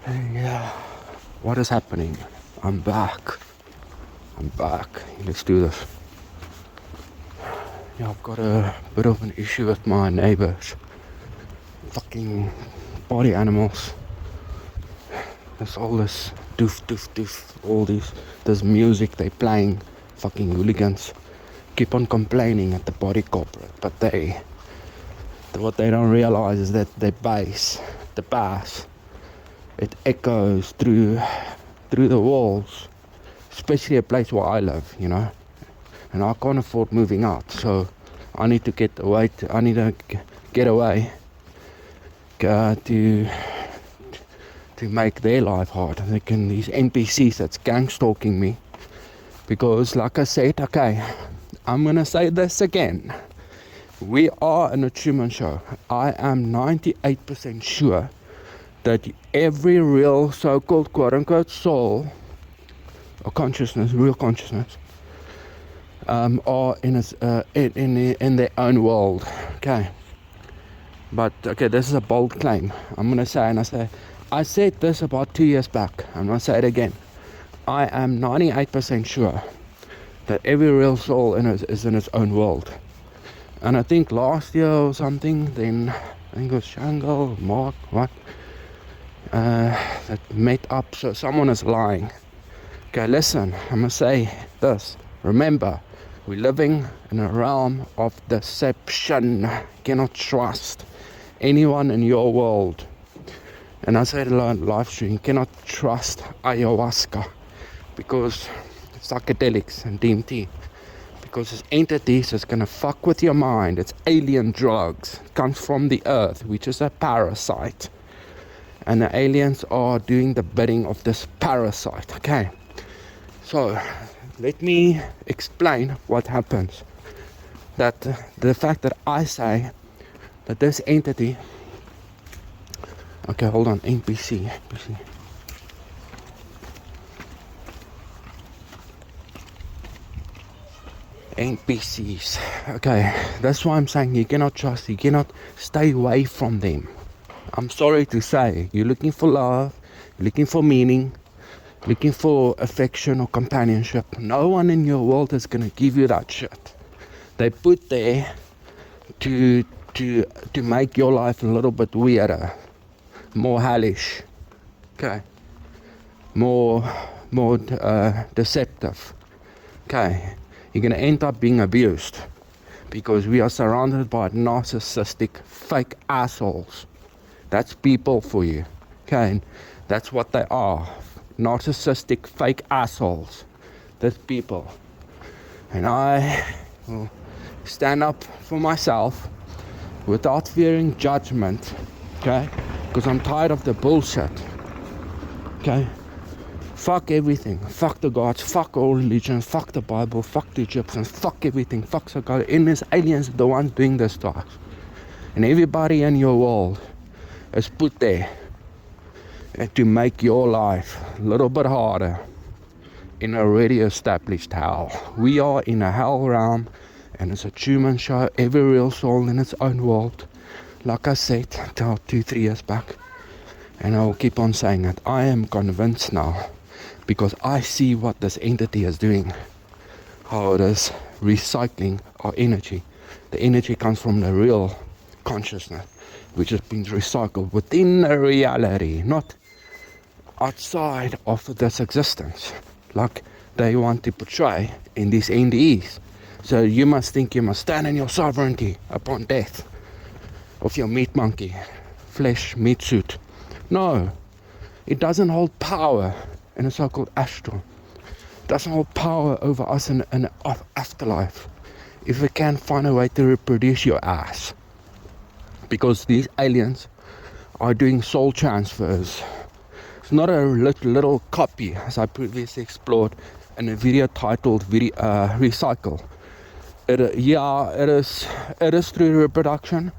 Yeah, what is happening? I'm back. Let's do this. Yeah, I've got a bit of an issue with my neighbors. Fucking body animals. There's all this doof, all this music they playing. Fucking hooligans keep on complaining at the body corporate, but what they don't realize is that the bass, it echoes through the walls, especially a place where I live, and I can't afford moving out, so I need to get away. To make their life hard. These NPCs that's gang stalking me, because like I said, okay, I'm gonna say this again. We are in a Truman Show. I am 98% sure that every real so-called quote-unquote soul or consciousness, real consciousness, are in their own world. Okay. But okay, this is a bold claim. I'm gonna say, I said this about 2 years back. I'm gonna say it again. I am 98% sure that every real soul is in its own world. And I think last year or something, then I think it was Shangle, Mark, that met up. So someone is lying. Okay, listen, I'm gonna say this. Remember, we're living in a realm of deception. You cannot trust anyone in your world. And I said a lot on live stream, you cannot trust ayahuasca because psychedelics and DMT, because it's entities that's gonna fuck with your mind. It's alien drugs. It comes from the earth, which is a parasite, and the aliens are doing the bidding of this parasite. Okay, so let me explain what happens. That the fact that I say that this entity, okay, hold on, NPCs. Okay, that's why I'm saying you cannot trust, you cannot stay away from them. I'm sorry to say, you're looking for love, you're looking for meaning, looking for affection or companionship. No one in your world is gonna give you that shit. They put there to make your life a little bit weirder, more hellish, okay, more deceptive. Okay, you're gonna end up being abused because we are surrounded by narcissistic fake assholes. That's people for you. Okay, and that's what they are. Narcissistic fake assholes. That's people. And I will stand up for myself without fearing judgment. Okay, because I'm tired of the bullshit. Okay, fuck everything. Fuck the gods, fuck all religions, fuck the Bible, fuck the Egyptians, fuck everything, fuck the God. And these aliens are the ones doing this to us. And everybody in your world is put there to make your life a little bit harder in a already established hell. We are in a hell realm, and it's a Truman Show. Every real soul in its own world. Like I said, until 2-3 years back, and I will keep on saying it. I am convinced now, because I see what this entity is doing, how it is recycling our energy. The energy comes from the real consciousness, which has been recycled within a reality, not outside of this existence, like they want to portray in these NDEs. So you must think you must stand in your sovereignty upon death of your meat monkey, flesh, meat suit. No, it doesn't hold power in a so-called astral. It doesn't hold power over us in an afterlife if we can find a way to reproduce your ass. Because these aliens are doing soul transfers. It's not a little copy, as I previously explored in a video titled Recycle. It is through reproduction,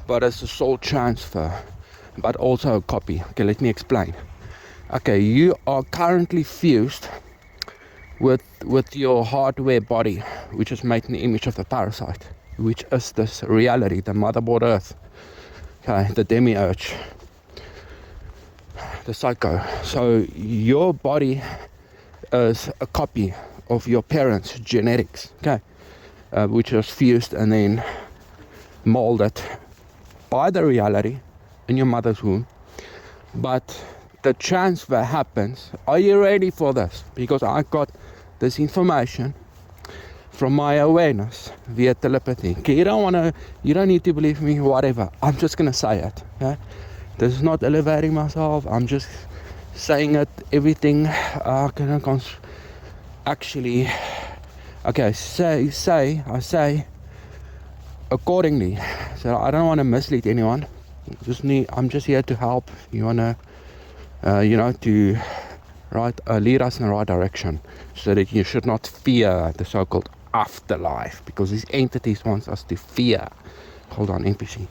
but it's a soul transfer, but also a copy. Okay, let me explain. Okay, you are currently fused with your hardware body, which is made in the image of the parasite, which is this reality, the motherboard Earth, okay, the demiurge. the psycho. So your body is a copy of your parents' genetics, okay, which was fused and then molded by the reality in your mother's womb. But the transfer happens. Are you ready for this? Because I got this information from my awareness via telepathy. Okay, you don't need to believe me, whatever. I'm just gonna say it. Okay? This is not elevating myself. I'm just saying it. Everything actually. Okay, I say accordingly. So I don't want to mislead anyone. I'm just here to help. You wanna, to lead us in the right direction, so that you should not fear the so-called afterlife, because these entities want us to fear. Hold on, NPC.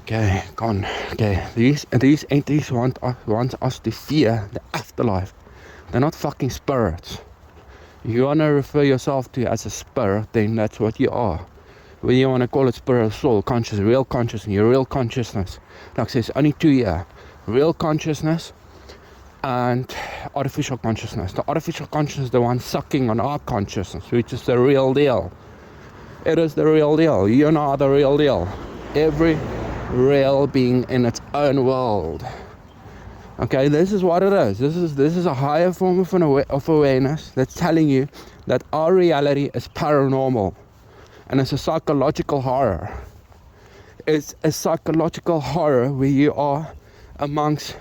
Okay, gone. Okay, these entities want us to fear the afterlife. They're not fucking spirits. You wanna refer yourself to as a spirit, then that's what you are. Whether you wanna call it spirit, soul, conscious, real consciousness, your real consciousness. Like I say, it's only two here. Real consciousness and artificial consciousness. The artificial consciousness is the one sucking on our consciousness, which is the real deal. It is the real deal. You know the real deal. Every real being in its own world. Okay, this is what it is. This is a higher form of awareness that's telling you that our reality is paranormal, and it's a psychological horror. It's a psychological horror where you are amongst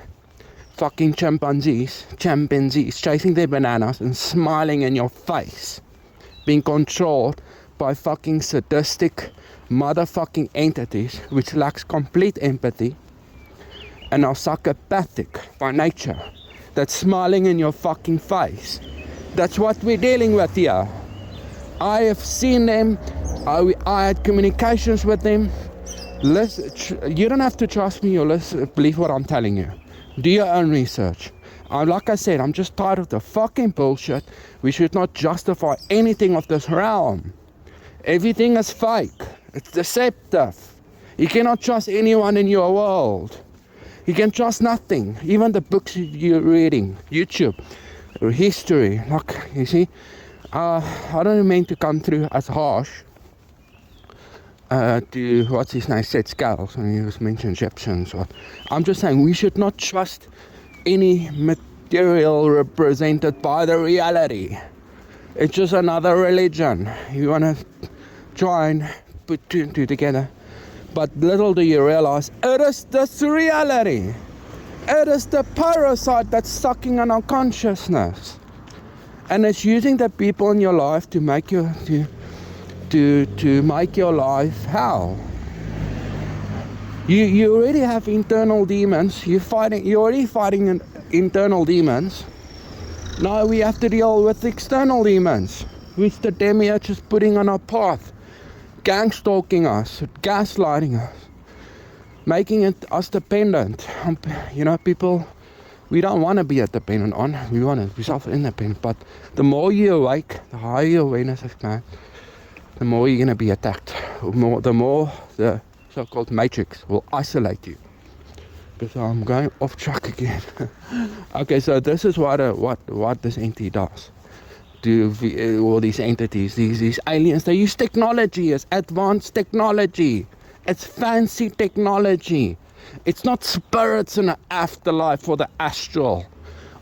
fucking chimpanzees chasing their bananas and smiling in your face, being controlled by fucking sadistic motherfucking entities which lacks complete empathy and are psychopathic by nature, that's smiling in your fucking face. That's what we're dealing with here. I have seen them. I had communications with them. You don't have to trust me or believe what I'm telling you. Do your own research. Like I said, I'm just tired of the fucking bullshit. We should not justify anything of this realm. Everything is fake. It's deceptive. You cannot trust anyone in your world. You can trust nothing. Even the books you're reading, YouTube, history. Like, you see, I don't mean to come through as harsh to, what's his name, set scales, and he was mentioned Egyptians. I'm just saying we should not trust any material represented by the reality. It's just another religion. You want to try and put two and two together. But little do you realize, it is this reality. It is the parasite that's sucking on our consciousness. And it's using the people in your life to make you, to make your life hell. You already have internal demons. You're already fighting internal demons. Now we have to deal with external demons, which the demiurge is putting on our path. Gang stalking us, gaslighting us, making us dependent. People we don't want to be dependent on. We want to be self-independent. But the more you awake, the higher your awareness is, man, the more you're going to be attacked. The more the so-called matrix will isolate you. Because I'm going off track again. Okay, so this is what this entity does. All these entities, these aliens, they use technology. It's advanced technology. It's fancy technology. It's not spirits in the afterlife or the astral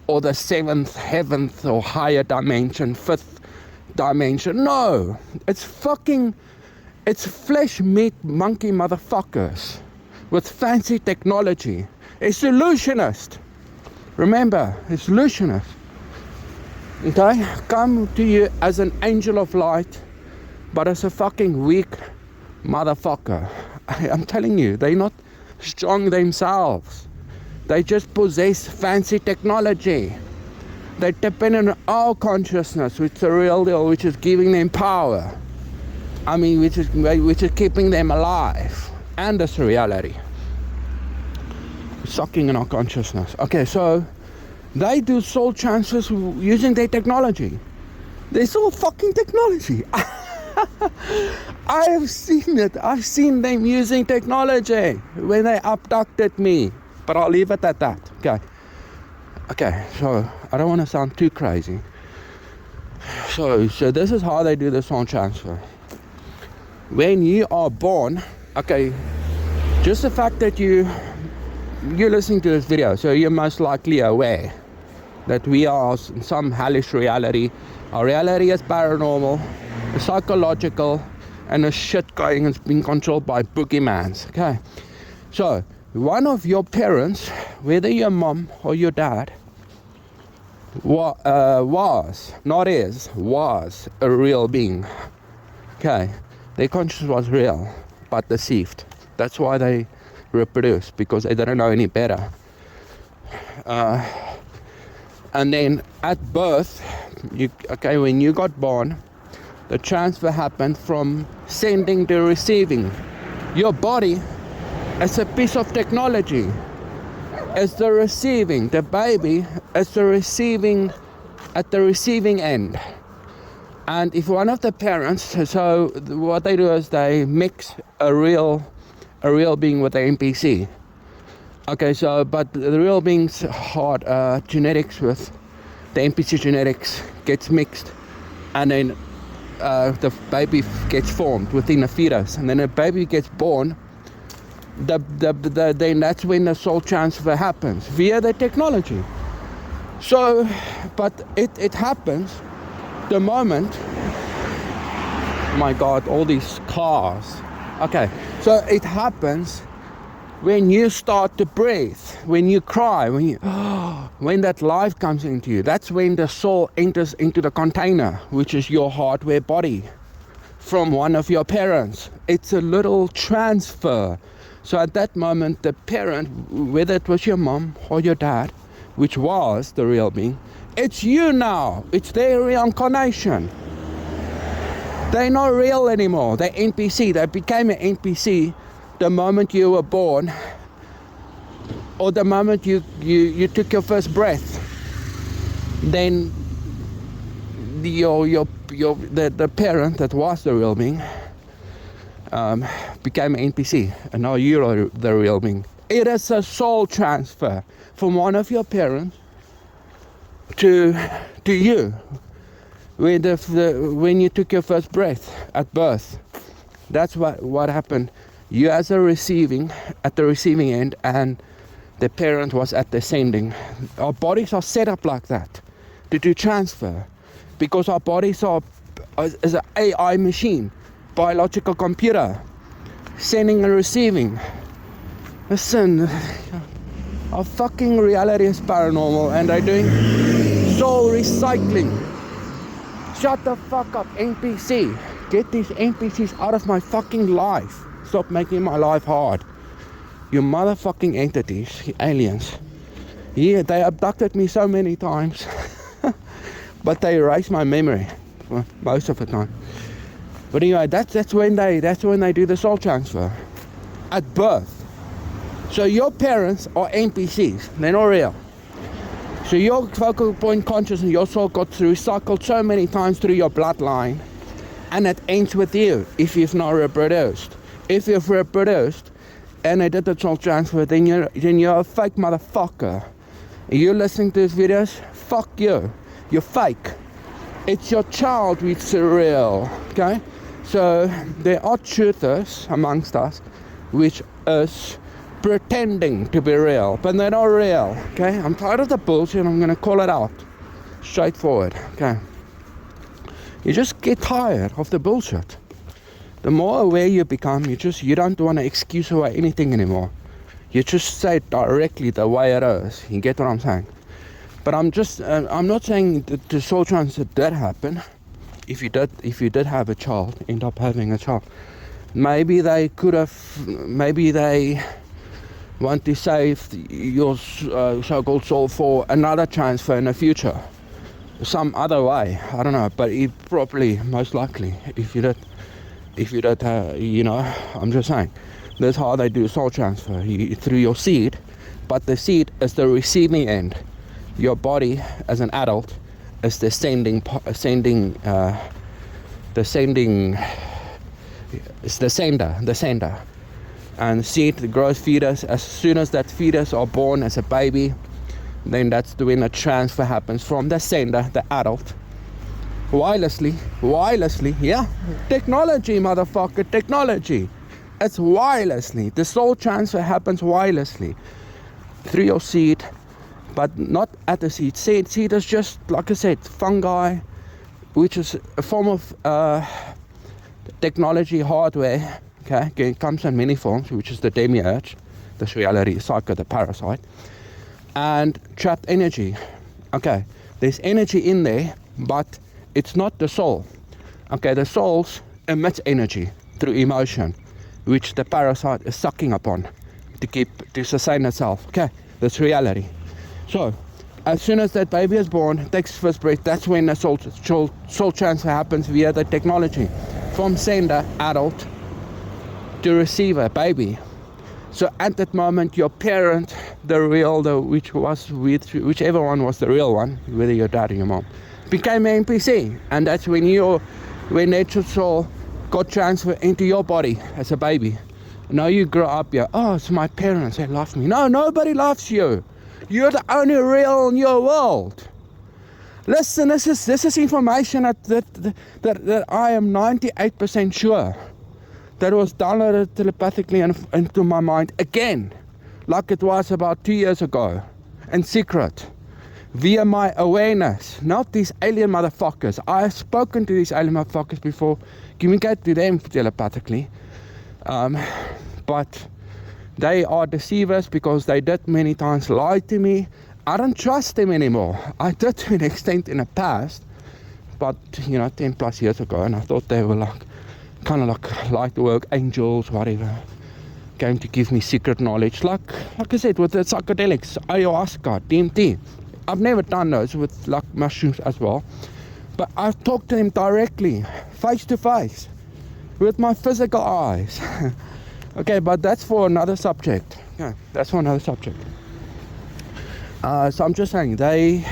or the seventh heaven or higher dimension, fifth dimension. No, it's flesh meat monkey motherfuckers with fancy technology. A solutionist. Remember, a solutionist. Okay, come to you as an angel of light, but as a fucking weak motherfucker. I'm telling you, they're not strong themselves. They just possess fancy technology. They depend on our consciousness, which is the real deal, which is giving them power. I mean, which is keeping them alive. And this reality. Sucking in our consciousness. Okay, so they do soul transfers using their technology. There's all fucking technology. I have seen it. I've seen them using technology when they abducted me. But I'll leave it at that. Okay, so I don't want to sound too crazy. So this is how they do the soul transfer. When you are born, okay, just the fact that you're listening to this video, so you're most likely aware that we are in some hellish reality. Our reality is paranormal, psychological, and the shit going is being controlled by boogeymans. Okay, so one of your parents, whether your mom or your dad, was a real being. Okay, their conscience was real, but deceived. That's why they reproduced, because they didn't know any better. And then at birth, when you got born, the transfer happened from sending to receiving. Your body is a piece of technology. It's the receiving. The baby is the receiving at the receiving end. And if one of the parents, so what they do is they mix a real being with the NPC. Okay, so but the real being's hard genetics with the NPC genetics gets mixed, and then the baby gets formed within a fetus, and then a baby gets born. Then that's when the soul transfer happens via the technology. So, but it happens the moment. My God, all these cars. Okay, so it happens when you start to breathe, when you cry, when that life comes into you. That's when the soul enters into the container, which is your hardware body, from one of your parents. It's a little transfer. So at that moment, the parent, whether it was your mom or your dad, which was the real being, it's you now. It's their reincarnation. They're not real anymore. They're NPC. They became an NPC the moment you were born, or the moment you took your first breath. Then the parent that was the real being became an NPC, and now you're the real being. It is a soul transfer from one of your parents to you when you took your first breath at birth. That's what happened. You as a receiving, at the receiving end, and the parent was at the sending. Our bodies are set up like that to do transfer, because our bodies are as an AI machine, biological computer, sending and receiving. Listen, our fucking reality is paranormal, and they're doing soul recycling. Shut the fuck up, NPC. Get these NPCs out of my fucking life. Stop making my life hard. You motherfucking entities, you aliens. Yeah, they abducted me so many times. But they erased my memory most of the time. But anyway, that's when they do the soul transfer. At birth. So your parents are NPCs. They're not real. So your focal point consciousness, your soul got recycled so many times through your bloodline, and it ends with you if you've not reproduced. If you've reproduced and I did the soul transfer, then you're a fake motherfucker. You're listening to these videos, fuck you. You're fake. It's your child which is real. Okay? So there are truthers amongst us which is pretending to be real, but they're not real. Okay? I'm tired of the bullshit. I'm gonna call it out. Straightforward. Okay? You just get tired of the bullshit. The more aware you become, you don't want to excuse away anything anymore. You just say it directly the way it is. You get what I'm saying? But I'm not saying that the soul transfer did happen. If you did have a child, end up having a child, maybe they want to save your so-called soul for another transfer in the future, some other way. I don't know, but it probably, most likely, if you did, I'm just saying, that's how they do soul transfer, through your seed, but the seed is the receiving end. Your body as an adult is the sending, it's the sender. and seed grows fetus. As soon as that fetus are born as a baby, then that's when the transfer happens from the sender, the adult, wirelessly, yeah, technology, motherfucker, technology. It's wirelessly. The soul transfer happens wirelessly through your seed, but not at the seed. Seed is just, like I said, fungi, which is a form of technology, hardware. Okay, it comes in many forms, which is the demiurge, this reality, psycho, the parasite, and trapped energy. Okay, there's energy in there, but it's not the soul. Okay, the soul emits energy through emotion, which the parasite is sucking upon to sustain itself. Okay, that's reality. So, as soon as that baby is born, takes first breath, that's when the soul transfer happens via the technology from sender, adult, to receiver, baby. So at that moment, your parent, whichever one was the real one, whether your dad or your mom, became an NPC, and that's when natural soul got transferred into your body as a baby. Now you grow up here. Oh, it's my parents. They love me. No, nobody loves you. You're the only real in your world. Listen, this is information that I am 98% sure that was downloaded telepathically into my mind again, like it was about 2 years ago, in secret, via my awareness, not these alien motherfuckers. I have spoken to these alien motherfuckers before, communicate to them telepathically, but they are deceivers because they did many times lie to me. I don't trust them anymore. I did to an extent in the past, but 10 plus years ago, and I thought they were kind of like light work angels, whatever, going to give me secret knowledge, like I said, with the psychedelics, ayahuasca, DMT. I've never done those with like mushrooms as well, but I've talked to them directly, face to face, with my physical eyes. Okay, but that's for another subject. Yeah, that's for another subject. So I'm just saying, they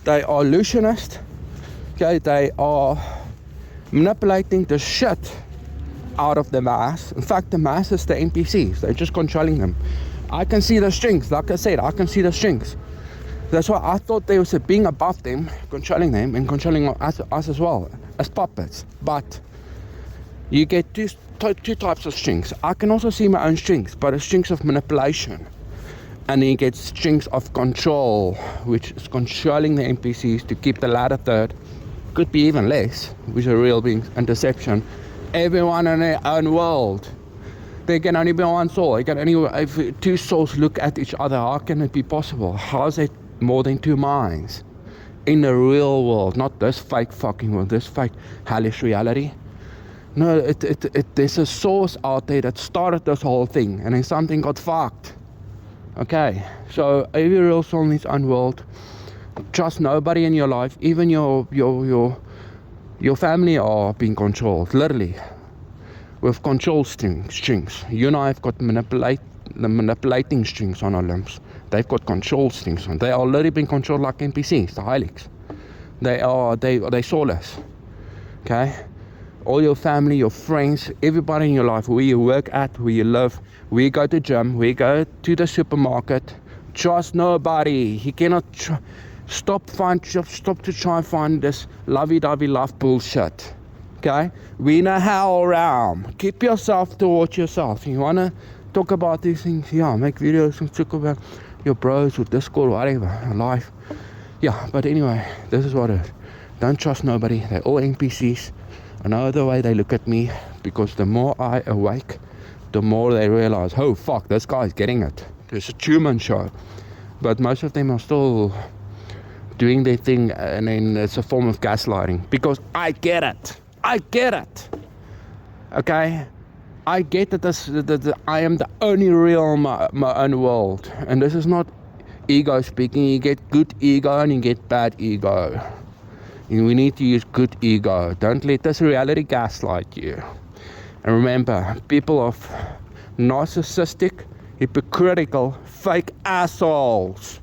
are illusionists. Okay, they are manipulating the shit out of the mass. In fact, the mass is the NPCs. They're just controlling them. I can see the strings. Like I said, I can see the strings. That's why I thought there was a being above them, controlling them and controlling us as well, as puppets. But you get two types of strings. I can also see my own strings, but it's strings of manipulation. And then you get strings of control, which is controlling the NPCs to keep the latter third, could be even less, which are real beings, and deception. Everyone in their own world. There can only be one soul. If two souls look at each other, how can it be possible? How is it more than two minds? In the real world, not this fake fucking world, this fake hellish reality. No, there's a source out there that started this whole thing, and then something got fucked. Okay, so every real soul in its own world. Trust nobody in your life, even your family are being controlled, literally, with control strings. You and I have got manipulating strings on our limbs. They've got control strings on. They are literally being controlled like NPCs, the Hylics. They're soulless. Okay? All your family, your friends, everybody in your life, where you work at, where you live, where you go to gym, where you go to the supermarket, trust nobody. You cannot stop to try and find this lovey-dovey love bullshit. Okay? We in a hell realm. Keep yourself towards yourself. You want to talk about these things? Yeah, make videos and talk about your bros with Discord, whatever, life. Yeah, but anyway, this is what it is. Don't trust nobody. They're all NPCs. I know the way they look at me, because the more I awake, the more they realize, oh fuck, this guy's getting it. There's a Truman Show. But most of them are still doing their thing, and then it's a form of gaslighting, because I get it. Okay, I get that I am the only real in my own world, and this is not ego speaking. You get good ego and you get bad ego, and we need to use good ego. Don't let this reality gaslight you. And remember, people of narcissistic, hypocritical, fake assholes.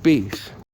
Peace.